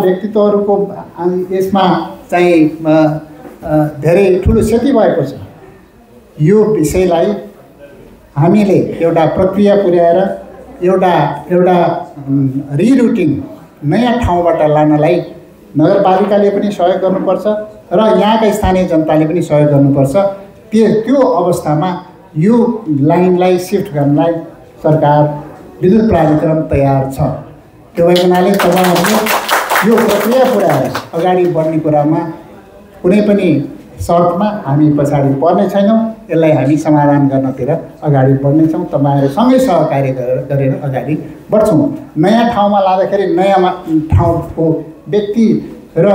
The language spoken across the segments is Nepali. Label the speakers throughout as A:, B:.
A: व्यक्तित्वहरूको यसमा चाहिँ धेरै ठुलो क्षति भएको छ। यो विषयलाई हामीले एउटा प्रक्रिया पुर्याएर एउटा रिरुटिङ नयाँ ठाउँबाट लानलाई नगरपालिकाले पनि सहयोग गर्नुपर्छ र यहाँका स्थानीय जनताले पनि सहयोग गर्नुपर्छ। त्यो अवस्थामा यो लाइनलाई सिफ्ट गर्नलाई सरकार विद्युत प्राधिकरण तयार छ। त्यो भएको हुनाले तपाईँहरूले यो प्रक्रिया पुर्याएर अगाडि बढ्ने कुरामा कुनै पनि शर्तमा हामी पछाडि पर्ने छैनौँ। यसलाई हामी समाधान गर्नतिर अगाडि बढ्नेछौँ। तपाईँहरू सँगै सहकार्य गरेर अगाडि बढ्छौँ। नयाँ ठाउँमा लाँदाखेरि नयाँ ठाउँको व्यक्ति र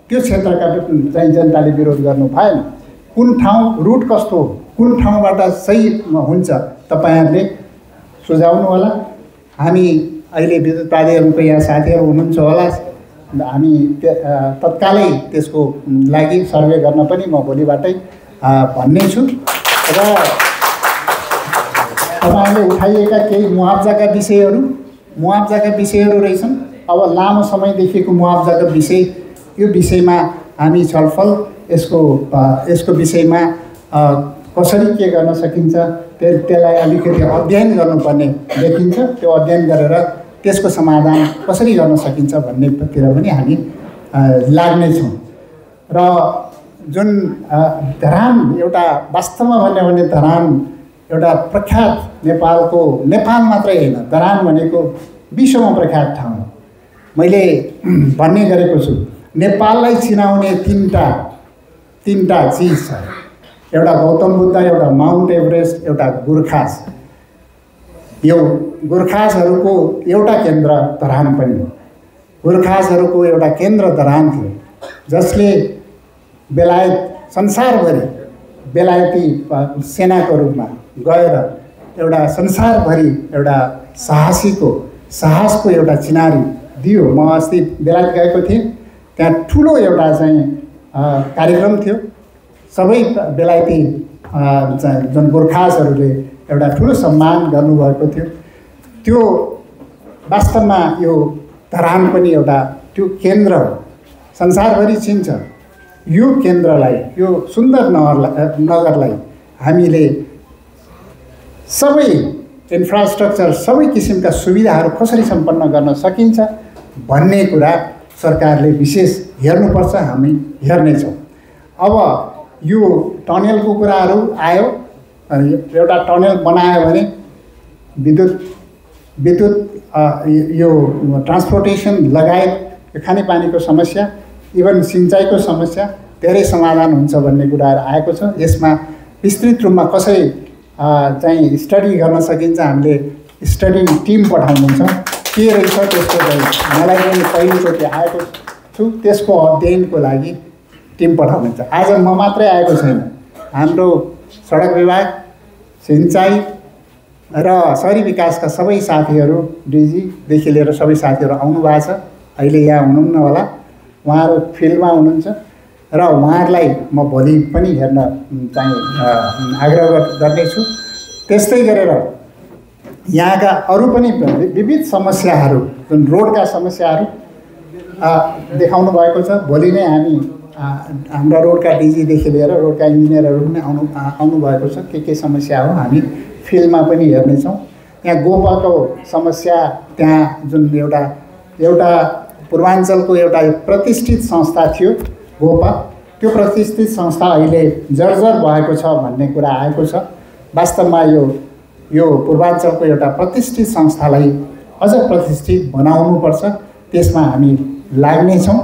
A: त्यो क्षेत्रका चाहिँ जनताले विरोध गर्नु भएन। कुन ठाउँ रुट कस्तो हो, कुन ठाउँबाट सही हुन्छ तपाईँहरूले सुझाउनु होला। हामी अहिले विद्युत प्राधिकरणको यहाँ साथीहरू हुनुहुन्छ होला, हामी तत्कालै त्यसको लागि सर्वे गर्न पनि म भोलिबाटै भन्ने छु। र तपाईँहरूले उठाइएका केही मुआवजाका विषयहरू रहेछन्। अब लामो समयदेखिको मुआवजाको विषय, यो विषयमा हामी छलफल यसको विषयमा कसरी के गर्न सकिन्छ त्यसलाई अलिकति अध्ययन गर्नुपर्ने देखिन्छ। त्यो अध्ययन गरेर त्यसको समाधान कसरी गर्न सकिन्छ भन्नेतिर पनि हामी लाग्नेछौँ। र जुन धरान एउटा वास्तवमा भन्यो भने धरान एउटा प्रख्यात नेपाल मात्रै होइन, धरान भनेको विश्वमा प्रख्यात ठाउँ हो। मैले भन्ने गरेको छु, नेपाललाई चिनाउने तीनटा चिज छ। एउटा गौतम बुद्ध, एउटा माउन्ट एभरेस्ट, एउटा गोर्खास। यो गोर्खासहरूको एउटा केन्द्र धरान पनि हो। गोर्खासहरूको एउटा केन्द्र धरान थियो, जसले संसारभरि बेलायती सेनाको रूपमा गएर एउटा संसारभरि एउटा साहसको एउटा चिनारी दियो। म अस्ति बेलायत गएको थिएँ, त्यहाँ ठुलो एउटा चाहिँ कार्यक्रम थियो। सबै बेलायती जुन गोर्खासहरूले एउटा ठुलो सम्मान गर्नुभएको थियो। त्यो वास्तवमा यो धरान पनि एउटा त्यो केन्द्र हो, संसारभरि चिन्छ। यो केन्द्रलाई, यो सुन्दर नगरलाई हामीले सबै इन्फ्रास्ट्रक्चर, सबै किसिमका सुविधाहरू कसरी सम्पन्न गर्न सकिन्छ भन्ने कुरा सरकारले विशेष हेर्नुपर्छ। हामी हेर्नेछौँ। अब यो टनेलको कुराहरू आयो। एउटा टनेल बनायो भने विद्युत यो ट्रान्सपोर्टेसन लगायत खानेपानीको समस्या, इभन सिँचाइको समस्या धेरै समाधान हुन्छ भन्ने कुराहरू आएको छ। यसमा विस्तृत रूपमा कसरी चाहिँ स्टडी गर्न सकिन्छ, हामीले स्टडी टिम पठाउनुहुन्छ। के रहेछ त्यसको मलाई पनि पहिलोचोटि आएको छु, त्यसको अध्ययनको लागि टिम पठाउनुहुन्छ। आज म मात्रै आएको छैन, हाम्रो सडक विभाग, सिँचाइ र शहरी विकासका सबै साथीहरू, डिजीदेखि लिएर सबै साथीहरू आउनु भएको छ। अहिले यहाँ हुनुहुन्न होला, उहाँहरू फिल्डमा हुनुहुन्छ र उहाँहरूलाई म भोलि पनि हेर्न चाहिँ आग्रह गर्नेछु। त्यस्तै गरेर यहाँका अरू पनि विविध समस्याहरू, जुन रोडका समस्याहरू देखाउनु भएको छ। भोलि नै हामी हाम्रा रोडका डिजीदेखि लिएर रोडका इन्जिनियरहरू पनि आउनु भएको छ। के समस्या हो हामी फिल्डमा पनि हेर्नेछौँ। यहाँ गोपाको समस्या, त्यहाँ जुन एउटा पूर्वाञ्चलको एउटा प्रतिष्ठित संस्था थियो गोपा, त्यो प्रतिष्ठित संस्था अहिले जर्जर भएको छ भन्ने कुरा आएको छ। वास्तवमा यो पूर्वाञ्चलको एउटा प्रतिष्ठित संस्थालाई अझ प्रतिष्ठित बनाउनुपर्छ। त्यसमा हामी लाग्नेछौँ।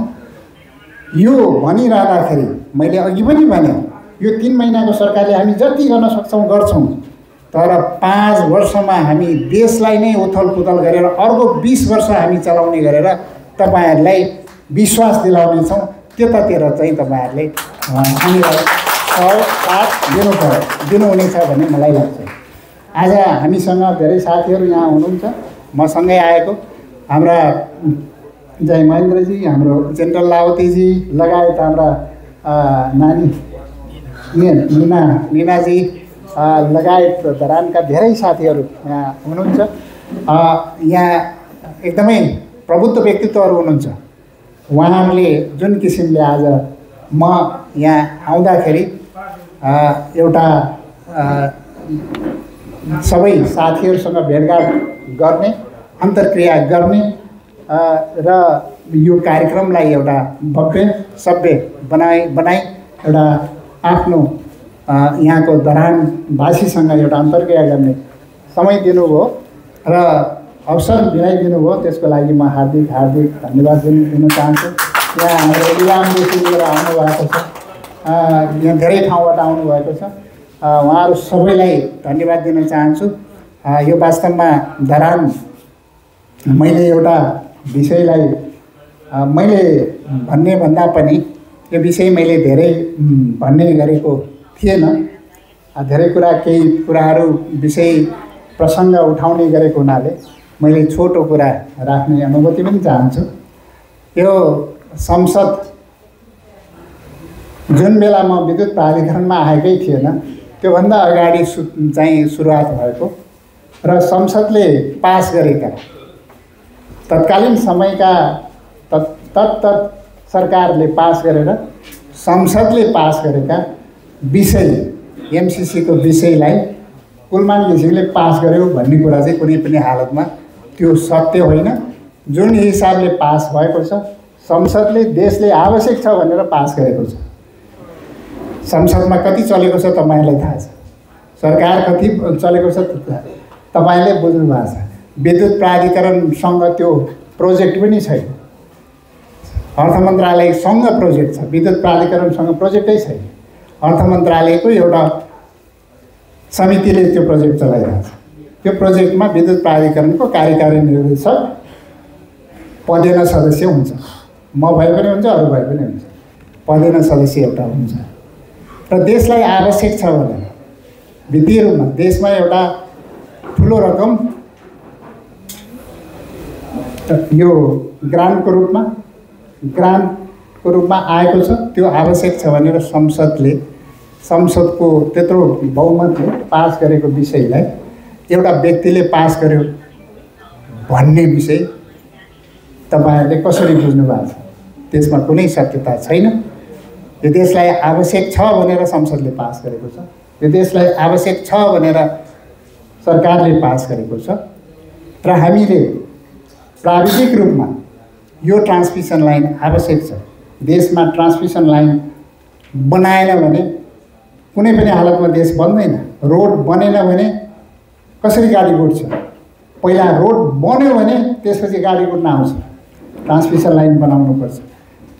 A: यो भनिरहँदाखेरि मैले अघि पनि भने, यो 3 महिनाको सरकारले हामी जति गर्न सक्छौँ गर्छौँ, तर 5 वर्षमा हामी देशलाई नै उथलपुथल गरेर अर्को 20 वर्ष हामी चलाउने गरेर तपाईँहरूलाई विश्वास दिलाउनेछौँ। त्यतातिर चाहिँ तपाईँहरूले हामीलाई साथ दिनुहुनेछ भन्ने मलाई लाग्छ। आज हामीसँग धेरै साथीहरू यहाँ हुनुहुन्छ। मसँगै आएको हाम्रा जय महेन्द्रजी, हाम्रो जेनरल लावतेजी लगायत हाम्रा नानी निनाजी लगायत धरानका धेरै साथीहरू यहाँ हुनुहुन्छ। यहाँ एकदमै प्रबुद्ध व्यक्तित्वहरू हुनुहुन्छ। उहाँहरूले जुन किसिमले आज म यहाँ आउँदाखेरि एउटा सबै साथीहरूसँग भेटघाट गर्ने, अन्तर्क्रिया गर्ने र यो कार्यक्रमलाई एउटा भव्य सभ्य बनाई एउटा आफ्नो यहाँको धरानवासीसँग एउटा अन्तर्क्रिया गर्ने समय दिनुभयो र अवसर मिलाइदिनु भयो। त्यसको लागि म हार्दिक धन्यवाद दिन चाहन्छु। यहाँ हाम्रो इलामदेखि लिएर आउनुभएको छ, यहाँ धेरै ठाउँबाट आउनुभएको छ, उहाँहरू सबैलाई धन्यवाद दिन चाहन्छु। यो वास्तवमा धरान मैले एउटा विषयलाई मैले भन्ने भन्दा पनि यो विषय मैले धेरै भन्ने गरेको थिएन। धेरै केही कुराहरू विषय प्रसङ्ग उठाउने गरेको हुनाले मैले छोटो कुरा राख्ने अनुभूति पनि चाहन्छु। यो संसद जुन बेला म विद्युत प्राधिकरणमा आएकै थिएन त्योभन्दा अगाडि चाहिँ सुरुवात भएको र संसदले पास गरेका तत्कालीन समयका तत्त सरकारले पास गरेर संसदले पास गरेका विषय एमसिसीको विषयलाई कुलमान घिसिङले पास गर्यो भन्ने कुरा चाहिँ कुनै पनि हालतमा त्यो सत्य होइन। जुन हिसाबले पास भएको छ संसदले देशले आवश्यक छ भनेर पास गरेको छ। संसदमा कति चलेको छ तपाईँलाई थाहा छ, सरकार कति चलेको छ तपाईँले बुझ्नु भएको छ। विद्युत प्राधिकरणसँग त्यो प्रोजेक्ट पनि छैन, अर्थ मन्त्रालयसँग प्रोजेक्ट छ, विद्युत प्राधिकरणसँग प्रोजेक्टै छैन। अर्थ मन्त्रालयको एउटा समितिले त्यो प्रोजेक्ट चलाइरहेको छ। त्यो प्रोजेक्टमा विद्युत प्राधिकरणको कार्यकारी निर्देशक पदेन सदस्य हुन्छ, म भए पनि हुन्छ, अरू भए पनि हुन्छ, पदेन सदस्य एउटा हुन्छ। र देशलाई आवश्यक छ भनेर वित्तीय रूपमा देशमा एउटा ठुलो रकम यो ग्रान्टको रूपमा आएको छ, त्यो आवश्यक छ भनेर संसदको त्यत्रो बहुमतले पास गरेको विषयलाई एउटा व्यक्तिले पास गर्यो भन्ने विषय तपाईँहरूले कसरी बुझ्नु भएको छ? त्यसमा कुनै सत्यता छैन। यो देशलाई आवश्यक छ भनेर संसदले पास गरेको छ, यो देशलाई आवश्यक छ भनेर सरकारले पास गरेको छ। र हामीले प्राविधिक रूपमा यो ट्रान्समिसन लाइन आवश्यक छ। देशमा ट्रान्समिसन लाइन बनाएन भने कुनै पनि हालतमा देश बन्दैन। रोड बनेन भने कसरी गाडी कुद्छ? पहिला रोड बन्यो भने त्यसपछि गाडी कुद्न आउँछ। ट्रान्समिसन लाइन बनाउनुपर्छ।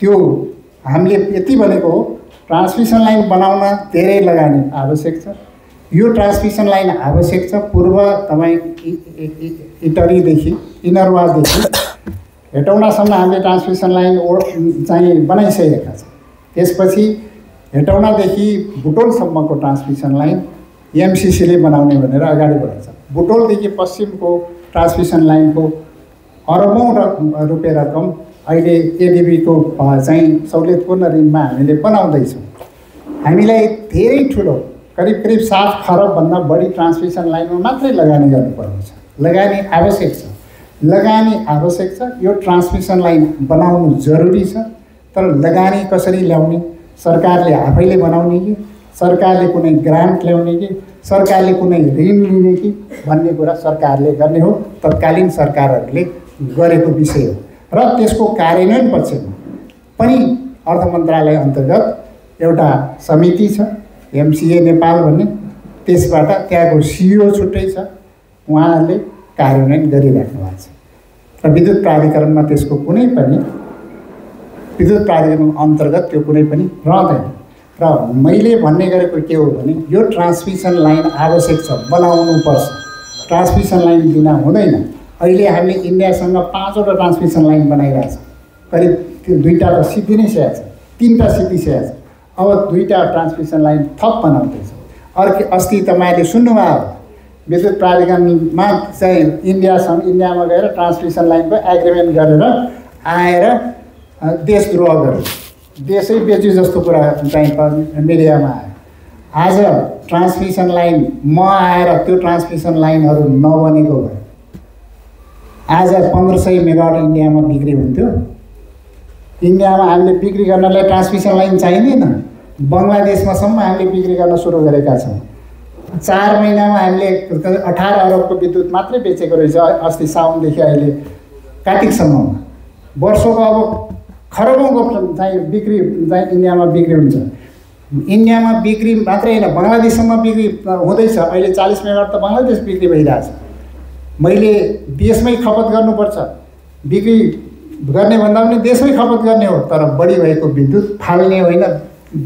A: त्यो हामीले यति भनेको हो, ट्रान्समिसन लाइन बनाउन धेरै लगानी आवश्यक छ। यो ट्रान्समिसन लाइन आवश्यक छ। पूर्व तपाईँ इटरीदेखि इनरवादेखि हेटौडासम्म हामीले ट्रान्समिसन लाइन चाहिँ बनाइसकेका छौँ। त्यसपछि हेटौडादेखि बुटोलसम्मको ट्रान्समिसन लाइन एमसिसीले बनाउने भनेर अगाडि बढेको छ। बुटोलदेखि पश्चिमको ट्रान्समिसन लाइनको अरबौँ रुपियाँ रकम अहिले एडिबीको चाहिँ सहुलियतपूर्ण ऋणमा हामीले बनाउँदैछौँ। हामीलाई धेरै ठुलो करिब 7 खरबभन्दा बढी ट्रान्समिसन लाइनमा मात्रै लगानी गर्नुपर्ने छ। लगानी आवश्यक छ, यो ट्रान्समिसन लाइन बनाउनु जरुरी छ। तर लगानी कसरी ल्याउने? सरकारले आफैले बनाउने कि सरकारले कुनै ग्रान्ट ल्याउने कि सरकारले कुनै ऋण लिने कि भन्ने कुरा सरकारले गर्ने हो। तत्कालीन सरकारहरूले गरेको विषय हो र त्यसको कार्यान्वयन पक्षमा पनि अर्थ मन्त्रालय अन्तर्गत एउटा समिति छ, एमसिए नेपाल भन्ने। त्यसबाट त्यहाँको सिइओ छुट्टै छ, उहाँहरूले कार्यान्वयन गरिराख्नु भएको छ। र विद्युत प्राधिकरणमा त्यसको कुनै पनि विद्युत प्राधिकरण अन्तर्गत त्यो कुनै पनि रहँदैन। र मैले भन्ने गरेको के हो भने यो ट्रान्समिसन लाइन आवश्यक छ, बनाउनुपर्छ। ट्रान्समिसन लाइन बिना हुँदैन। अहिले हामीले इन्डियासँग 5वटा ट्रान्समिसन लाइन बनाइरहेछौँ। करिब 2टा त सिद्धिसकेको छ, 3टा सिद्धिसकेको छ। अब 2टा ट्रान्समिसन लाइन थप बनाउँदैछ। अस्ति तपाईँले सुन्नुभयो होला, विद्युत प्राधिकरणमा चाहिँ इन्डियामा गएर ट्रान्समिसन लाइनको एग्रिमेन्ट गरेर आएर देशद्रोह गर्यो, देशै बेच्यो जस्तो कुरा चाहिँ मिडियामा आयो। आज ट्रान्समिसन लाइन म आएर त्यो ट्रान्समिसन लाइनहरू नबनेको भए आज 1500 मेगावाट इन्डियामा बिक्री हुन्थ्यो। इन्डियामा हामीले बिक्री गर्नलाई ट्रान्समिसन लाइन चाहिँदैन, बङ्गलादेशमासम्म हामीले बिक्री गर्न सुरु गरेका छौँ। 4 महिनामा हामीले 18 अरबको विद्युत मात्रै बेचेको रहेछ अस्ति साउनदेखि अहिले कार्तिकसम्ममा। वर्षको अब खरबौँको चाहिँ बिक्री चाहिँ इन्डियामा बिक्री हुन्छ। इन्डियामा बिक्री मात्रै होइन, बङ्गलादेशसम्म बिक्री हुँदैछ। अहिले 40 मेगावाट त बङ्गलादेश बिक्री भइरहेछ। मैले देशमै खपत गर्नुपर्छ, बिक्री गर्ने भन्दा पनि देशमै खपत गर्ने हो, तर बढी भएको विद्युत फाल्ने होइन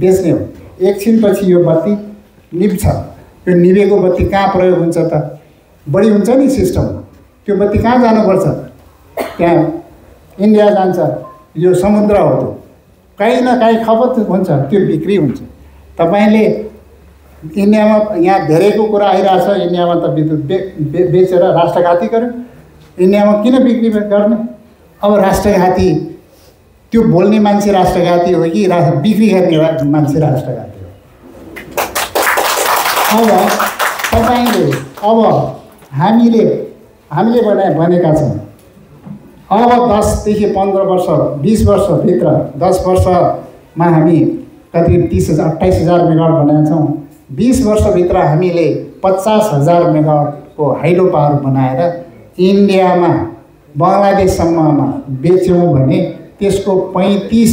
A: बेच्ने हो। एकछिनपछि यो बत्ती निप्छ। यो निभेको बत्ती कहाँ प्रयोग हुन्छ त? बढी हुन्छ नि सिस्टम, त्यो बत्ती कहाँ जानुपर्छ? त्यहाँ इन्डिया जान्छ। यो समुद्र हो, त्यो काहीँ न काहीँ खपत हुन्छ, त्यो बिक्री हुन्छ। तपाईँले इन्डियामा यहाँ धेरैको कुरा आइरहेछ, इन्डियामा त विद्युत बेचेर राष्ट्रघाती गर्यो। इन्डियामा किन बिक्री गर्ने? अब राष्ट्रघाती त्यो बोल्ने मान्छे राष्ट्रघाती हो कि बिक्री गर्ने मान्छे राष्ट्रघाती हो? अब तपाईँले हामीले भनेका छौँ अब 10 देखि 15 वर्ष 20 वर्षभित्र 10 वर्षमा हामी कति 28,000 मेगावाट भनेका छौँ। 20 वर्षभित्र हामीले 50,000 मेगावाटको हाइड्रो पावर बनाएर इन्डियामा बङ्गलादेशसम्ममा बेच्यौँ भने त्यसको 35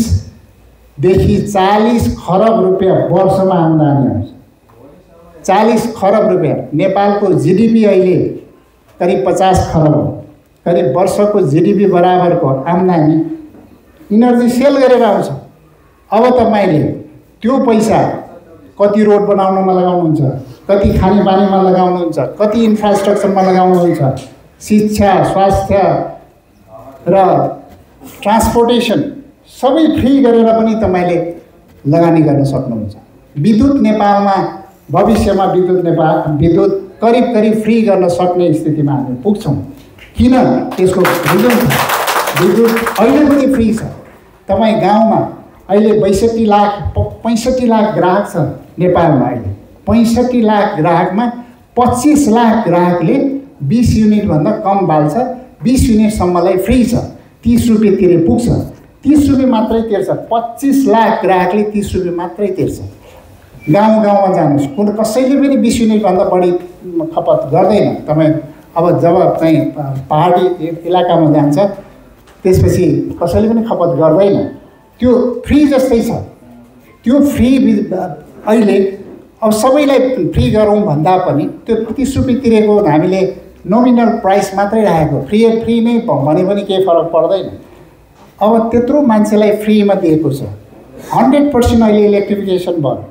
A: देखि 40 खरब रुपियाँ वर्षमा आम्दानी हुन्छ। 40 खरब रुपियाँ। नेपालको जिडिपी अहिले करिब 50 खरब हो। करिब वर्षको जिडिपी बराबरको आम्दानी इनर्जी सेल गरेर आउँछ। अब तपाईँले त्यो पैसा कति रोड बनाउनमा लगाउनुहुन्छ, कति खानेपानीमा लगाउनुहुन्छ, कति इन्फ्रास्ट्रक्चरमा लगाउनुहुन्छ, शिक्षा, स्वास्थ्य र ट्रान्सपोर्टेसन सबै फ्री गरेर पनि तपाईँले लगानी गर्न सक्नुहुन्छ। विद्युत नेपालमा भविष्यमा विद्युत करिब फ्री गर्न सक्ने स्थितिमा हामी पुग्छौँ। किन? त्यसको रिजन छ। विद्युत अहिले पनि फ्री छ। तपाईँ गाउँमा अहिले 65 लाख ग्राहक छ नेपालमा। अहिले 65 लाख ग्राहकमा 25 लाख ग्राहकले 20 युनिटभन्दा कम बाल्छ। 20 युनिटसम्मलाई फ्री छ। 30 रुपियाँ तिरे पुग्छ। 30 रुपियाँ मात्रै तिर्छ। 25 लाख ग्राहकले 30 रुपियाँ मात्रै तिर्छ। गाउँमा जानुहोस्, कसैले पनि 20 युनिटभन्दा बढी खपत गर्दैन। तपाईँ अब जब चाहिँ पहाडी इलाकामा जान्छ त्यसपछि कसैले पनि खपत गर्दैन। त्यो फ्री जस्तै छ। त्यो फ्री अहिले अब सबैलाई फ्री गरौँ भन्दा पनि त्यो 30 रुपियाँ तिरेको हामीले नोमिनल प्राइस मात्रै राखेको। फ्री नै भने पनि केही फरक पर्दैन। अब त्यत्रो मान्छेलाई फ्रीमा दिएको छ। 100% अहिले इलेक्ट्रिफिकेसन भयो।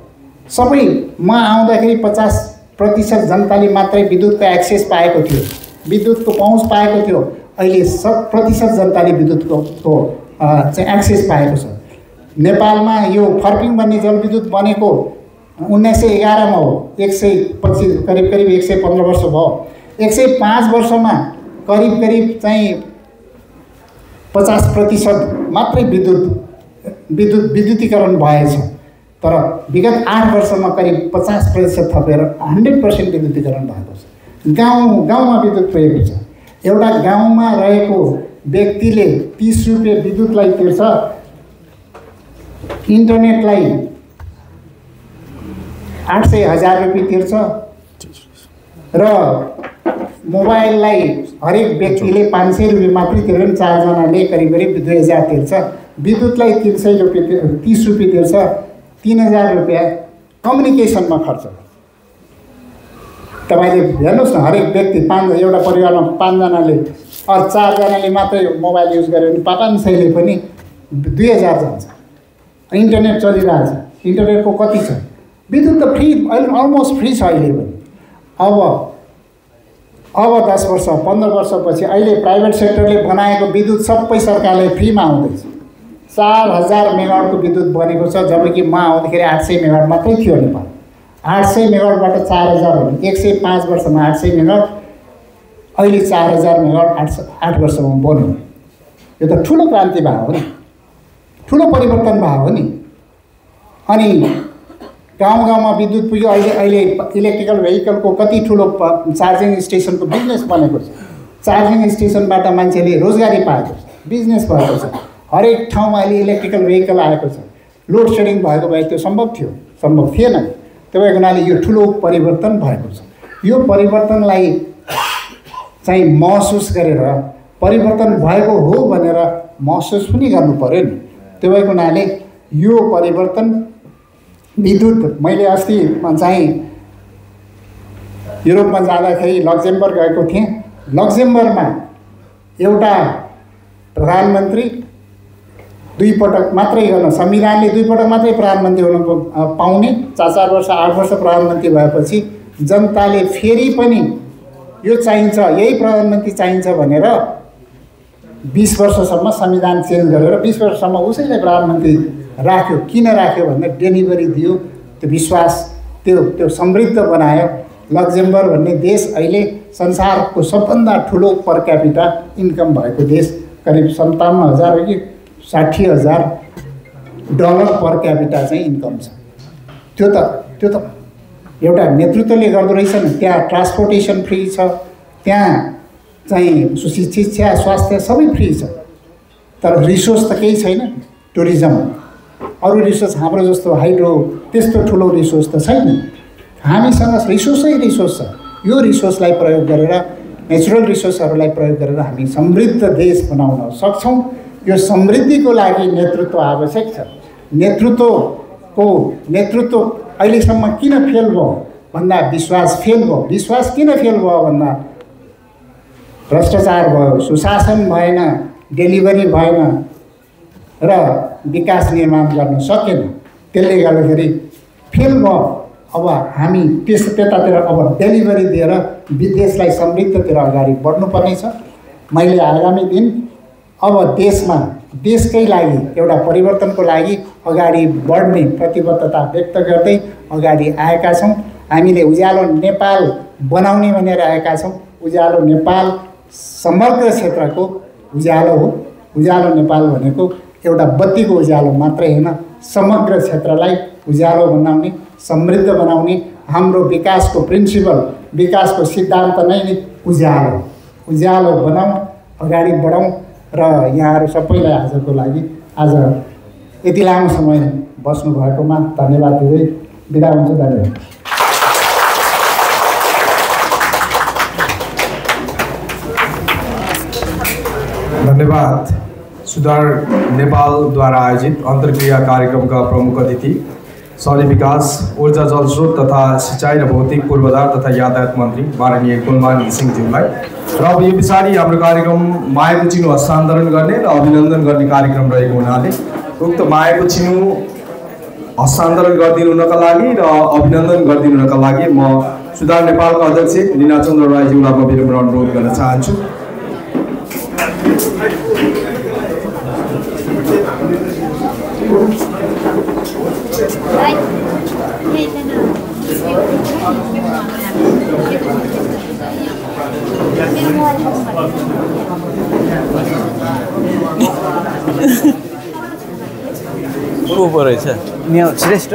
A: सबै म आउँदाखेरि 50% जनताले मात्रै विद्युतको एक्सेस पाएको थियो, विद्युतको पहुँच पाएको थियो। अहिले 100% जनताले विद्युतको चाहिँ एक्सेस पाएको छ। नेपालमा यो फर्पिङ भन्ने जलविद्युत बनेको 1911 मा हो। 125 करिब 115 वर्ष भयो। 105 वर्षमा करिब चाहिँ 50% मात्रै विद्युतीकरण भएछ। तर विगत 8 वर्षमा करिब 50% थपेर 100% विद्युतीकरण भएको छ। गाउँमा विद्युत पुगेको छ। एउटा गाउँमा रहेको व्यक्तिले 30 रुपियाँ विद्युतलाई तिर्छ, इन्टरनेटलाई 800,000 रुपियाँ तिर्छ र मोबाइललाई हरेक व्यक्तिले 500 रुपियाँ मात्रै तिरेर 4 जनाले करिब 2000 तिर्छ। विद्युतलाई 300 रुपियाँ 30 रुपियाँ तिर्छ। 3000 रुपियाँ कम्युनिकेसनमा खर्च। तपाईँले हेर्नुहोस् न, हरेक व्यक्ति एउटा परिवारमा 5 जनाले अरू 4 जनाले मात्रै मोबाइल युज गर्यो भने 500ले पनि 2000 जान्छ। इन्टरनेट चलिरहेछ। इन्टरनेटको कति छ? विद्युत त फ्री, अहिले अलमोस्ट फ्री छ अहिले पनि। अब 10 वर्ष 15 वर्षपछि अहिले प्राइभेट सेक्टरले बनाएको विद्युत सबै सरकारले फ्रीमा आउँदैछ। 4000 मेगावाटको विद्युत बनेको छ, जबकि म आउँदाखेरि 800 मेगावाट मात्रै थियो नेपाल। 800 मेगावाटबाट 4000 हो। 105 वर्षमा 800 मेगावाट, अहिले 4000 मेगावाट 8 वर्षमा बन्यो। यो त ठुलो क्रान्ति भएको हो नि, ठुलो परिवर्तन भएको हो नि। अनि गाउँमा विद्युत पुग्यो। अहिले इलेक्ट्रिकल भेहिकलको कति ठुलो चार्जिङ स्टेसनको बिजनेस बनेको छ। चार्जिङ स्टेसनबाट मान्छेले रोजगारी पाएको छ, बिजनेस भएको छ। हरेक ठाउँमा अहिले इलेक्ट्रिकल भेहिकल आएको छ। लोड सेडिङ भएको भए त्यो सम्भव थिएन। त्यो भएको हुनाले यो ठुलो परिवर्तन भएको छ। यो परिवर्तनलाई चाहिँ महसुस गरेर परिवर्तन भएको हो भनेर महसुस पनि गर्नु पर्यो नि। त्यो भएको हुनाले यो परिवर्तन विद्युत मैले अस्ति चाहिँ युरोपमा जाँदाखेरि लक्जमबर्ग गएको थिएँ। लक्जमबर्गमा एउटा प्रधानमन्त्री 2 पटक मात्रै गर्न संविधानले 2 पटक मात्रै प्रधानमन्त्री हुन पाउने 4 वर्ष 8 वर्ष प्रधानमन्त्री भएपछि जनताले फेरि पनि यो चाहिन्छ यही प्रधानमन्त्री चाहिन्छ भनेर 20 वर्षसम्म संविधान चेन्ज गरेर 20 वर्षसम्म उसैलाई प्रधानमन्त्री राख्यो। किन राख्यो भन्दा डेलिभरी दियो, त्यो विश्वास त्यो समृद्ध बनायो। लक्जमबर्ग भन्ने देश अहिले संसारको सबभन्दा ठुलो पर क्यापिटा इन्कम भएको देश, करिब 57,000 कि 60,000 डलर पर क्यापिटा चाहिँ इन्कम छ। त्यो त एउटा नेतृत्वले गर्दो रहेछ नि। त्यहाँ ट्रान्सपोर्टेसन फ्री छ, त्यहाँ चाहिँ शिक्षा स्वास्थ्य सबै फ्री छ। तर रिसोर्स त केही छैन। टुरिज्म अरू रिसोर्स हाम्रो जस्तो हाइड्रो त्यस्तो ठुलो रिसोर्स त छैन। हामीसँग रिसोर्स छ। यो रिसोर्सलाई प्रयोग गरेर नेचुरल रिसोर्सहरूलाई प्रयोग गरेर हामी समृद्ध देश बनाउन सक्छौँ। यो समृद्धिको लागि नेतृत्व आवश्यक छ। नेतृत्व अहिलेसम्म किन फेल भयो भन्दा विश्वास फेल भयो। विश्वास किन फेल भयो भन्दा भ्रष्टाचार भयो, सुशासन भएन, डेलिभरी भएन र विकास निर्माण गर्न सकेन। त्यसले गर्दाखेरि फेल भयो। अब हामी त्यतातिर अब डेलिभरी दिएर देशलाई समृद्धतिर अगाडि बढ्नुपर्ने छ। मैले आगामी दिन अब देशकै लागि एउटा परिवर्तनको लागि अगाडि बढ्ने प्रतिबद्धता व्यक्त गर्दै अगाडि आएका छौँ। हामीले उज्यालो नेपाल बनाउने भनेर आएका छौँ। उज्यालो नेपाल समग्र क्षेत्रको उज्यालो हो। उज्यालो नेपाल भनेको एउटा बत्तीको उज्यालो मात्रै होइन, समग्र क्षेत्रलाई उज्यालो बनाउने, समृद्ध बनाउने। हाम्रो विकासको प्रिन्सिपल, विकासको सिद्धान्त नै उज्यालो बनाऊँ, अगाडि बढौँ। र यहाँहरू सबैलाई आजको लागि आज यति लामो समय बस्नु भएकोमा धन्यवाद दिँदै बिदा हुन्छु। धन्यवाद।
B: धन्यवाद। सुधार नेपालद्वारा आयोजित अन्तर्क्रिया कार्यक्रमका प्रमुख अतिथि शहरी विकास, ऊर्जा जलस्रोत तथा सिँचाइ र भौतिक पूर्वाधार तथा यातायात मन्त्री माननीय कुलमान घिसिङज्यूलाई र अब यो पछाडि हाम्रो कार्यक्रम मायाको चिनो हस्तान्तरण गर्ने र अभिनन्दन गर्ने कार्यक्रम रहेको हुनाले उक्त मायाको चिनो हस्तान्तरण गरिदिनुका लागि र अभिनन्दन गरिदिनुका लागि म सुधार नेपालका अध्यक्ष लीना चन्द्र राईज्यूलाई म विनम्र अनुरोध गर्न चाहन्छु।
C: को रहेछ श्रेष्ठ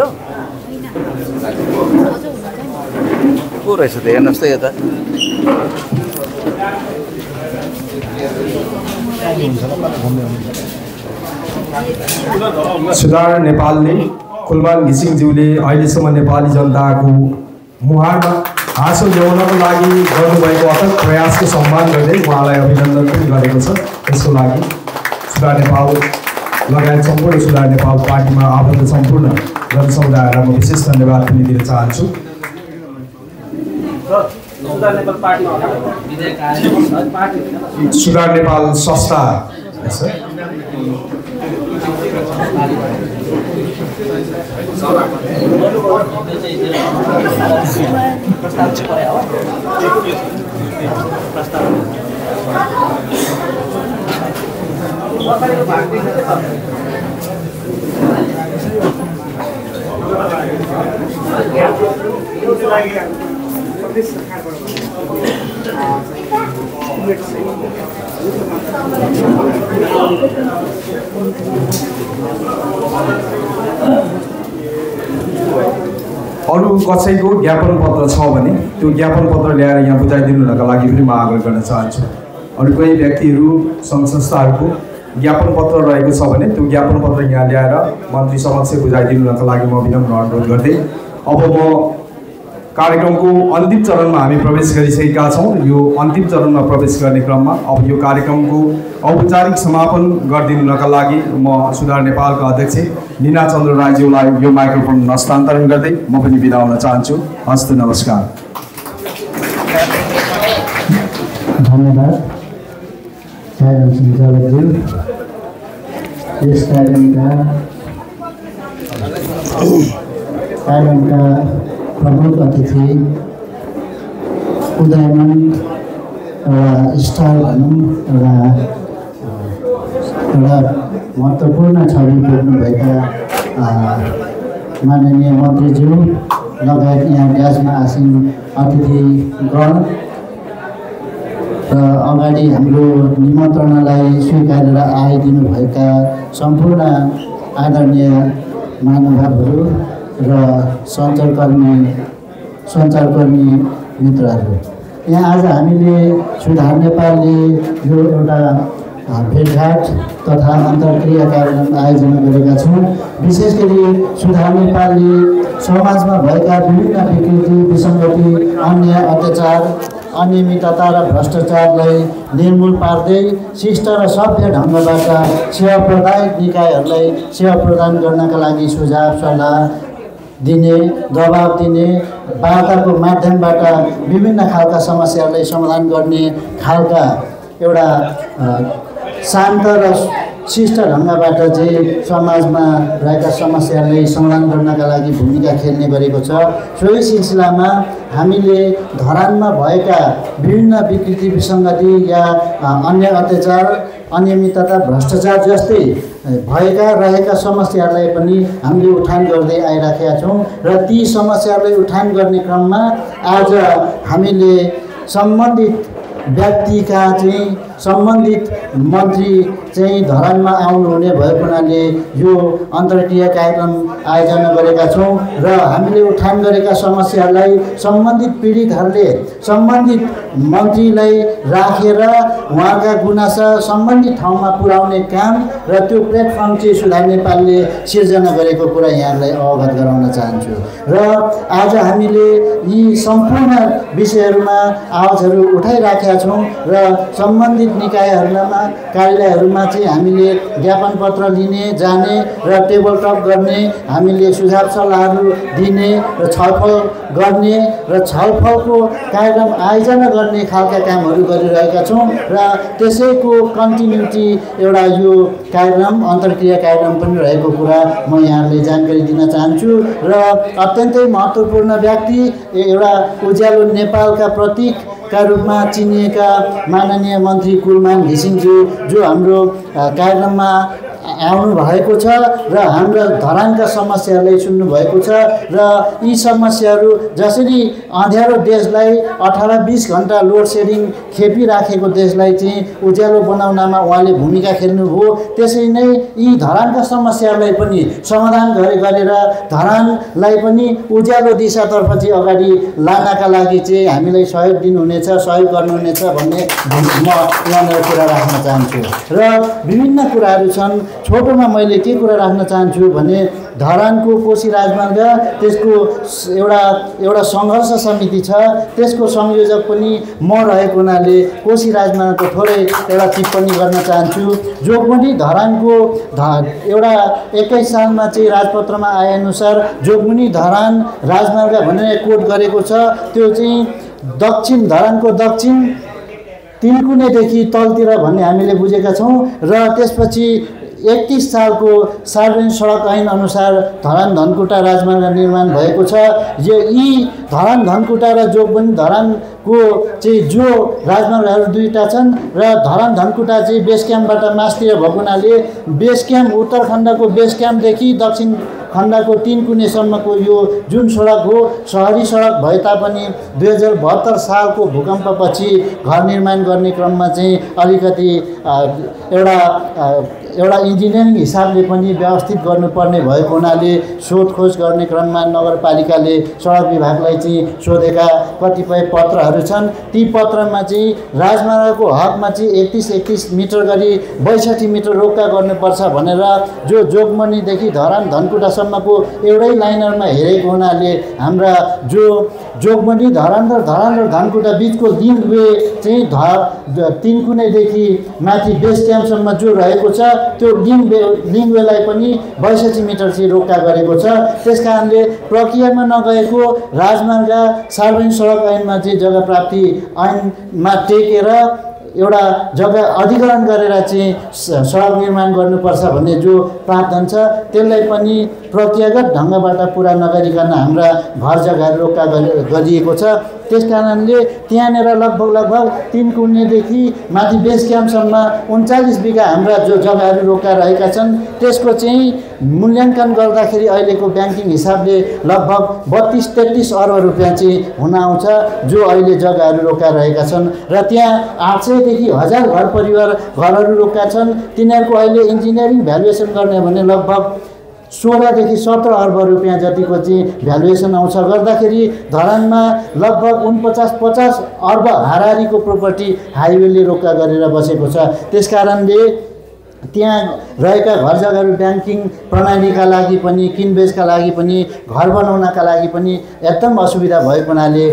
C: को रहेछ त हेर्नुहोस् त यता
B: सुधार नेपालले कुलमान घिसिङज्यूले अहिलेसम्म नेपाली जनताको मुहारमा हाँसो ल्याउनको लागि गर्नुभएको अथक प्रयासको सम्मान गर्दै उहाँलाई अभिनन्दन पनि गरेको छ। त्यसको लागि सुधार नेपाल लगायत सम्पूर्ण सुधार नेपाल पार्टीमा आबद्ध सम्पूर्ण जनसमुदायहरूलाई म विशेष धन्यवाद पनि दिन चाहन्छु। सुधार नेपाल संस्था अरू कसैको ज्ञापन पत्र छ भने त्यो ज्ञापन पत्र ल्याएर यहाँ बुझाइदिनुका लागि पनि म आग्रह गर्न चाहन्छु। अरू कोही व्यक्तिहरू सङ्घ संस्थाहरूको ज्ञापन पत्र रहेको छ भने त्यो ज्ञापन पत्र यहाँ ल्याएर मन्त्री समक्ष बुझाइदिनुको लागि म विनम्र अनुरोध गर्दै अब म कार्यक्रमको अन्तिम चरणमा हामी प्रवेश गरिसकेका छौँ। यो अन्तिम चरणमा प्रवेश गर्ने क्रममा अब यो कार्यक्रमको औपचारिक समापन गरिदिनुका लागि म सुधार नेपालका अध्यक्ष लीना चन्द्र राईज्यूलाई यो माइक्रोफोन हस्तान्तरण गर्दै म पनि बिदा हुन चाहन्छु। हस्त नमस्कार।
D: धन्यवाद साइरन सिंहज्यू। यस कार्यक्रमका प्रमुख अतिथि उदयमान एउटा स्टार भनौँ एउटा महत्त्वपूर्ण छवि बोक्नुभएका माननीय मन्त्रीज्यू लगायत यहाँ ड्यासमा आसीन अतिथिगण र अगाडि हाम्रो निमन्त्रणालाई स्वीकारेर आइदिनुभएका सम्पूर्ण आदरणीय महानुभावहरू र सञ्चारकर्मी मित्रहरू, यहाँ आज हामीले सुधार नेपालले यो एउटा भेटघाट तथा अन्तर्क्रिया कार्यक्रम आयोजना गरेका छौँ। विशेष गरी सुधार नेपालले समाजमा भएका विभिन्न विकृति, विसङ्गति, अन्याय, अत्याचार, अनियमितता र भ्रष्टाचारलाई निर्मूल पार्दै शिष्ट र सभ्य ढङ्गबाट सेवा प्रदायक निकायहरूलाई सेवा प्रदान गर्नका लागि सुझाव सल्लाह दिने, दबाब दिने, वार्ताको माध्यमबाट विभिन्न खालका समस्याहरूलाई समाधान गर्ने खालका एउटा शान्त र शिष्ट ढङ्गबाट चाहिँ समाजमा रहेका समस्याहरूलाई समाधान गर्नका लागि भूमिका खेल्ने गरेको छ। सोही सिलसिलामा हामीले धरानमा भएका विभिन्न विकृति, विसङ्गति या अन्य अत्याचार, अनियमितता, भ्रष्टाचार जस्तै रहेका समस्याहरूलाई पनि हामीले उठान गर्दै आइराखेका छौँ र ती समस्याहरूलाई उठान गर्ने क्रममा आज हामीले सम्बन्धित व्यक्तिका चाहिँ सम्बन्धित मन्त्री चाहिँ धरानमा आउनुहुने भएको हुनाले यो अन्तर्क्रिया कार्यक्रम आयोजना गरेका छौँ र हामीले उठान गरेका समस्याहरूलाई सम्बन्धित पीडितहरूले सम्बन्धित मन्त्रीलाई राखेर उहाँका गुनासा सम्बन्धित ठाउँमा पुर्याउने काम र त्यो प्लेटफर्म चाहिँ सुधार नेपालले सिर्जना गरेको कुरा यहाँलाई अवगत गराउन चाहन्छु। र आज हामीले यी सम्पूर्ण विषयहरूमा आवाजहरू उठाइराखेका छौँ र सम्बन्धित निकायहरूमा कार्यालयहरूमा चाहिँ हामीले ज्ञापन पत्र लिने जाने र टेबल टक गर्ने, हामीले सुझाव सल्लाहहरू दिने र छलफल गर्ने र छलफलको कार्यक्रम आयोजना गर्ने खालका कामहरू गरिरहेका छौँ र त्यसैको कन्टिन्युटी एउटा यो कार्यक्रम अन्तर्क्रिया कार्यक्रम पनि रहेको कुरा म यहाँलाई जानकारी दिन चाहन्छु। र अत्यन्तै महत्त्वपूर्ण व्यक्ति एउटा उज्यालो नेपालका प्रतीकका रूपमा चिनिएका माननीय मन्त्री कुलमान घिसिङज्यू जो हाम्रो कार्यक्रममा आउनु भएको छ र हाम्रो धरानका समस्याहरूलाई सुन्नु भएको छ र यी समस्याहरू जसरी अँध्यारो देशलाई 18-20 घण्टा लोड सेडिङ खेपिराखेको देशलाई चाहिँ उज्यालो बनाउनमा उहाँले भूमिका खेल्नुभयो, त्यसै नै यी धरानका समस्याहरूलाई पनि समाधान गरेर धरानलाई पनि उज्यालो दिशातर्फ चाहिँ अगाडि लानका लागि चाहिँ हामीलाई सहयोग दिनुहुनेछ, सहयोग गर्नुहुनेछ भन्ने म यहाँनिर कुरा राख्न चाहन्छु। र विभिन्न कुराहरू छन्। छोटोमा मैले के कुरा राख्न चाहन्छु भने धरानको कोशी राजमार्ग त्यसको एउटा सङ्घर्ष समिति छ, त्यसको संयोजक पनि म रहेको हुनाले कोशी राजमार्गको थोरै एउटा टिप्पणी गर्न चाहन्छु। जो पनि धरानको एउटा 21 सालमा चाहिँ राजपत्रमा आएअनुसार जोगमुनी धरान राजमार्ग भनेर कोड गरेको छ, त्यो चाहिँ धरानको दक्षिण तिनकुनेदेखि तलतिर भन्ने हामीले बुझेका छौँ र त्यसपछि 31 सालको सार्वजनिक सडक ऐन अनुसार धरान धनकुटा राजमार्ग निर्माण भएको छ। यी धरान धनकुटा र जोगबनी धरानको चाहिँ जो राजमार्गहरू दुईवटा छन् र धरान धनकुटा चाहिँ बेस क्याम्पबाट मास्तिर भएको हुनाले बेस क्याम्प उत्तरखण्डको बेस क्याम्पदेखि दक्षिण खण्डको तिनकुनेसम्मको यो जुन सडक हो सहरी सडक भए तापनि 2072 सालको भूकम्पपछि घर निर्माण गर्ने क्रममा चाहिँ अलिकति एउटा एउटा इन्जिनियरिङ हिसाबले पनि व्यवस्थित गर्नुपर्ने भएको हुनाले सोधखोज गर्ने क्रममा नगरपालिकाले सडक विभागलाई चाहिँ सोधेका कतिपय पत्रहरू छन्। ती पत्रमा चाहिँ राजमार्गको हकमा चाहिँ 31 मिटर गरी 62 मिटर रोक्का गर्नुपर्छ भनेर जो जोगमनीदेखि धरान धनकुटासम्मको एउटै लाइनरमा हेरेको हुनाले हाम्रा जो जोगमनी धरान र धनकुटा बिचको लिङ्क वे चाहिँ तिनकुनेदेखि माथि बेस क्याम्पसम्म जो रहेको छ त्यो लिङ्क वेलाई पनि 62 मिटर चाहिँ रोक्का गरेको छ। त्यस कारणले प्रक्रियामा नगएको राजमार्ग सार्वजनिक सडक ऐनमा चाहिँ जग्गा प्राप्ति ऐनमा टेकेर एउटा जग्गा अधिग्रहण गरेर चाहिँ सडक निर्माण गर्नुपर्छ भन्ने जो प्रावधान छ त्यसलाई पनि प्रक्रियागत ढङ्गबाट पुरा नगरिकन हाम्रा घर जग्गाहरू रोक्का गरिएको छ। त्यस कारणले त्यहाँनिर लगभग तिनकुनेदेखि माथि बेस क्याम्पसम्म 39 बिघा हाम्रा जो जग्गाहरू रोक्का रहेका छन् त्यसको चाहिँ मूल्याङ्कन गर्दाखेरि अहिलेको ब्याङ्किङ हिसाबले लगभग 32-33 अर्ब रुपियाँ चाहिँ हुन आउँछ जो अहिले जग्गाहरू रोक्का रहेका छन् र त्यहाँ 800देखि 1000 घर परिवार घरहरू रोक्का छन्। तिनीहरूको अहिले इन्जिनियरिङ भ्यालुएसन गर्ने भने लगभग 16देखि 17 अर्ब रुपियाँ जतिको चाहिँ भ्यालुएसन आउँछ गर्दाखेरि धरानमा लगभग 49-50 अर्ब हाराहारीको प्रोपर्टी हाइवेले रोक्का गरेर बसेको छ। त्यस कारणले त्यहाँ रहेका घर जग्गाहरू ब्याङ्किङ प्रणालीका लागि पनि किनबेचका लागि पनि घर बनाउनका लागि पनि एकदम असुविधा भएको हुनाले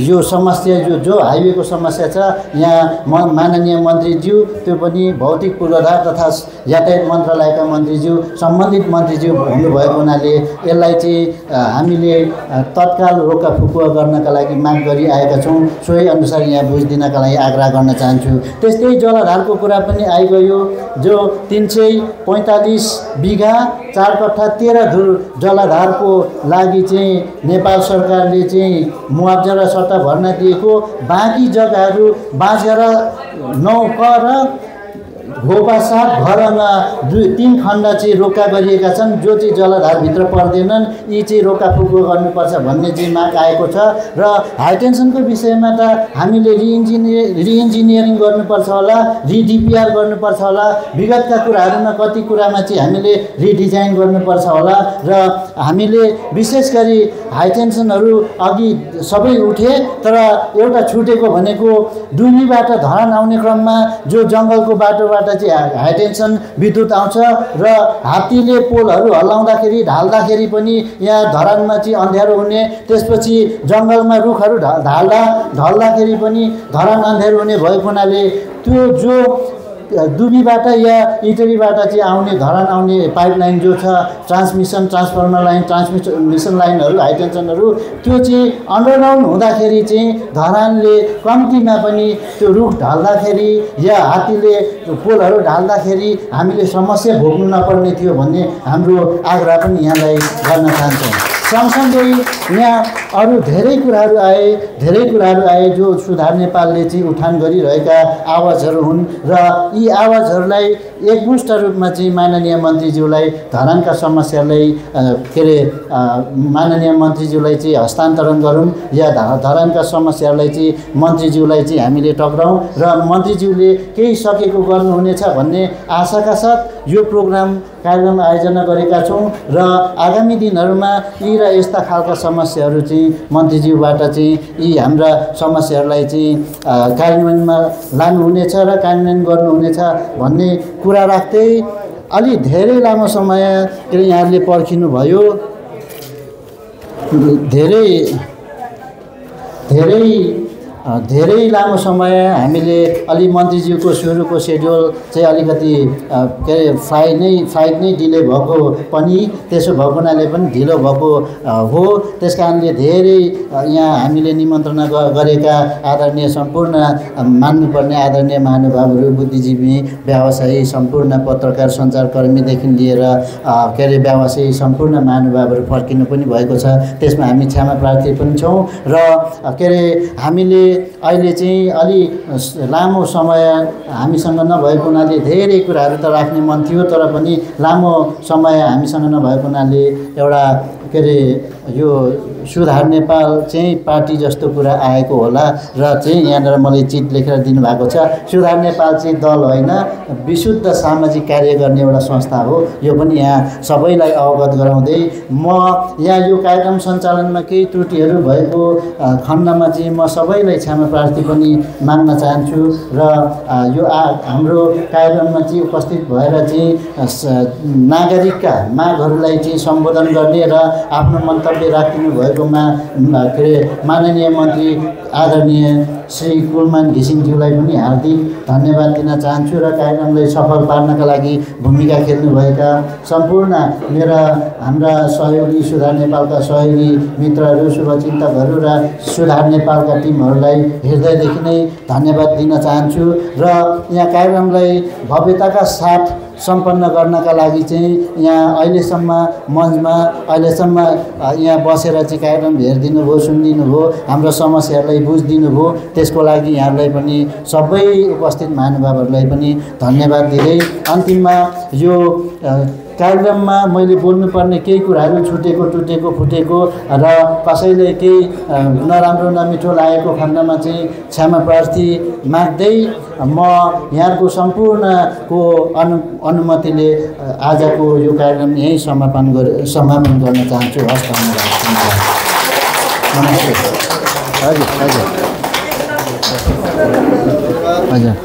D: यो समस्या जो हाइवेको समस्या छ यहाँ माननीय मन्त्रीज्यू त्यो पनि भौतिक पूर्वाधार तथा यातायात मन्त्रालयका मन्त्रीज्यू सम्बन्धित मन्त्रीज्यू हुनुभएको हुनाले यसलाई चाहिँ हामीले तत्काल रोकाफुकुवा गर्नका लागि माग गरिआएका छौँ। सोही अनुसार यहाँ बुझिदिनका लागि आग्रह गर्न चाहन्छु। त्यस्तै जलाधारको कुरा पनि आइगयो जो 345 बिघा 4 कट्ठा 13 धुर जलाधारको लागि चाहिँ नेपाल सरकारले चाहिँ मुआब्जा र सट्टा भर्ना दिएको बाँकी जग्गाहरू बाँझेर 9 क र घोपा 7 घरमा 2-3 खण्ड चाहिँ रोक्का गरिएका छन् जो चाहिँ जलाधारभित्र पर्दैनन्। यी चाहिँ रोकाफुको गर्नुपर्छ भन्ने चाहिँ माग आएको छ र हाइटेन्सनको विषयमा त हामीले रिइन्जिनियरिङ गर्नुपर्छ होला, रिडिपिआर गर्नुपर्छ होला, विगतका कुराहरूमा कति कुरामा चाहिँ हामीले रिडिजाइन गर्नुपर्छ होला र हामीले विशेष गरी हाइटेन्सनहरू अघि सबै उठे तर एउटा छुटेको भनेको दुनीबाट धरान आउने क्रममा जो जङ्गलको बाटोबाट चाहिँ हाइटेन्सन विद्युत आउँछ र हात्तीले पोलहरू हल्लाउँदाखेरि ढाल्दाखेरि पनि यहाँ धरानमा चाहिँ अँध्यारो हुने, त्यसपछि जङ्गलमा रुखहरू ढल्दाखेरि पनि धरान अँध्यारो हुने भएको हुनाले त्यो जो दुबीबाट या इटरीबाट चाहिँ आउने धरान आउने पाइपलाइन जो छ ट्रान्सफर्मर लाइन ट्रान्समिसन लाइनहरू हाइटेन्सनहरू त्यो चाहिँ अन्डरग्राउन्ड हुँदाखेरि चाहिँ धरानले कम्तीमा पनि त्यो रुख ढाल्दाखेरि या हात्तीले पोलहरू ढाल्दाखेरि हामीले समस्या भोग्नु नपर्ने थियो भन्ने हाम्रो आग्रह पनि यहाँलाई गर्न चाहन्छौँ। सँगसँगै यहाँ अरू धेरै कुराहरू आए जो सुधार नेपालले चाहिँ उठान गरिरहेका आवाजहरू हुन् र यी आवाजहरूलाई एकमुष्ट रूपमा चाहिँ माननीय मन्त्रीज्यूलाई धरानका समस्यालाई माननीय मन्त्रीज्यूलाई चाहिँ हस्तान्तरण गरौँ या धरानका समस्याहरूलाई चाहिँ मन्त्रीज्यूलाई चाहिँ हामीले टक्राउँ र मन्त्रीज्यूले केही सकेको गर्नुहुनेछ भन्ने आशाका साथ यो कार्यक्रम आयोजना गरेका छौँ र आगामी दिनहरूमा यी र यस्ता खालका समस्याहरू चाहिँ मन्त्रीज्यूबाट चाहिँ यी हाम्रा समस्याहरूलाई चाहिँ कार्यान्वयनमा लानुहुनेछ र कार्यान्वयन गर्नुहुनेछ भन्ने कुरा राख्दै अलि धेरै लामो समय यहाँहरूले पर्खिनुभयो। धेरै लामो समय हामीले अलि मन्त्रीज्यूको सुरुको सेड्युल चाहिँ अलिकति फ्लाइट नै डिले भएको पनि त्यसो भएको हुनाले पनि ढिलो भएको हो। त्यस कारणले धेरै यहाँ हामीले निमन्त्रणा गरेका आदरणीय सम्पूर्ण मान्नुपर्ने आदरणीय महानुभावहरू बुद्धिजीवी व्यवसायी सम्पूर्ण पत्रकार सञ्चारकर्मीदेखि लिएर व्यवसायी सम्पूर्ण महानुभावहरू फर्किनु पनि भएको छ। त्यसमा हामी क्षमा प्रार्थी पनि छौँ र हामीले अहिले चाहिँ अलि लामो समय हामीसँग नभएको हुनाले धेरै कुराहरू त राख्ने मन थियो, तर पनि लामो समय हामीसँग नभएको हुनाले एउटा के अरे यो सुधार नेपाल चाहिँ पार्टी जस्तो कुरा आएको होला र चाहिँ यहाँनिर मलाई चिट लेखेर दिनुभएको छ। सुधार नेपाल चाहिँ दल होइन, विशुद्ध सामाजिक कार्य गर्ने एउटा संस्था हो। यो पनि यहाँ सबैलाई अवगत गराउँदै म यहाँ यो कार्यक्रम सञ्चालनमा केही त्रुटिहरू भएको खण्डमा चाहिँ म सबैलाई क्षमा प्रार्थी पनि माग्न चाहन्छु र यो हाम्रो कार्यक्रममा चाहिँ उपस्थित भएर चाहिँ नागरिकका मागहरूलाई चाहिँ सम्बोधन गर्ने र आफ्नो मन्तव्य राखिदिनु भएकोमा के अरे माननीय मन्त्री आदरणीय श्री कुलमान घिसिङज्यूलाई पनि हार्दिक धन्यवाद दिन चाहन्छु र कार्यक्रमलाई सफल पार्नका लागि भूमिका खेल्नुभएका सम्पूर्ण मेरा हाम्रा सहयोगी सुधार नेपालका सहयोगी मित्रहरू, शुभचिन्तकहरू र सुधार नेपालका टिमहरूलाई हृदयदेखि नै धन्यवाद दिन चाहन्छु र यहाँ कार्यक्रमलाई भव्यताका साथ सम्पन्न गर्नका लागि चाहिँ यहाँ अहिलेसम्म मञ्चमा अहिलेसम्म यहाँ बसेर चाहिँ कार्यक्रम हेरिदिनु भयो, सुनिदिनु भयो, हाम्रो समस्याहरूलाई बुझिदिनु भयो, त्यसको लागि यहाँहरूलाई पनि सबै उपस्थित महानुभावहरूलाई पनि धन्यवाद दिँदै अन्तिममा यो कार्यक्रममा मैले बोल्नुपर्ने केही कुराहरू छुटेको टुटेको फुटेको र कसैले केही नराम्रो नमिठो लागेको खण्डमा चाहिँ क्षमा प्रार्थी माग्दै म यहाँको सम्पूर्णको अनुमतिले आजको यो कार्यक्रम यहीँ समापन गर्न चाहन्छु। हस्, धन्यवाद। हजुर हजुर हजुर।